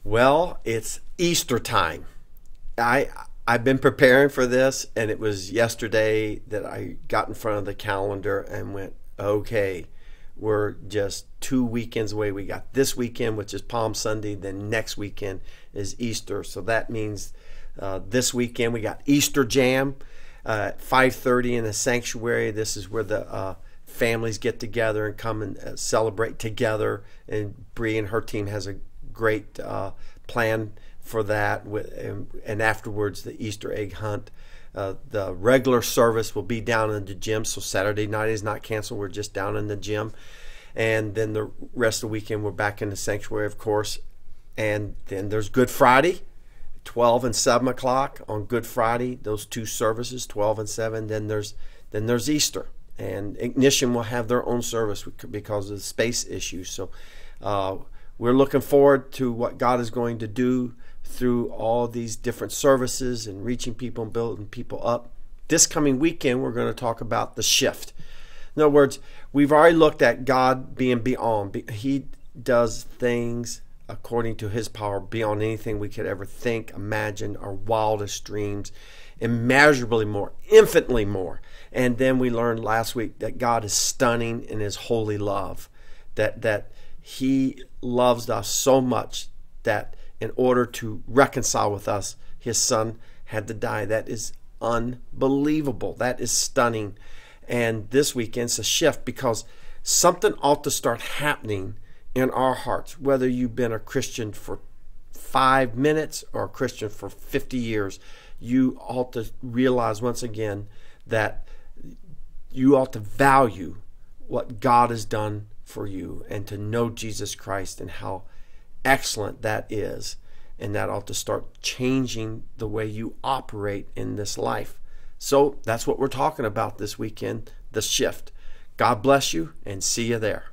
Well, it's Easter time. I I've been preparing for this, and it was yesterday that I got in front of the calendar and went, okay, we're just 2 weekends away. We got this weekend, which is Palm Sunday. Then next weekend is Easter. So that means this weekend we got Easter Jam at 5:30 in the sanctuary. This is where the families get together and come and celebrate together. And Bree and her team has a great plan for that, and afterwards the Easter egg hunt. The regular service will be down in the gym, so Saturday night is not canceled. We're just down in the gym, and then the rest of the weekend we're back in the sanctuary, of course. And then there's Good Friday, 12 and 7 o'clock on Good Friday. Those two services, 12 and 7. Then there's Easter, and Ignition will have their own service because of the space issues. So we're looking forward to what God is going to do through all these different services and reaching people and building people up. This coming weekend, we're going to talk about the shift. In other words, we've already looked at God being beyond. He does things according to his power beyond anything we could ever think, imagine, our wildest dreams, immeasurably more, infinitely more. And then we learned last week that God is stunning in his holy love, that he loves us so much that in order to reconcile with us, his son had to die. That is unbelievable. That is stunning. And this weekend's a shift, because something ought to start happening in our hearts, whether you've been a Christian for 5 minutes or a Christian for 50 years. You ought to realize once again that you ought to value what God has done for you, and to know Jesus Christ and how excellent that is, and that ought to start changing the way you operate in this life. So that's what we're talking about this weekend, the shift. God bless you, and see you there.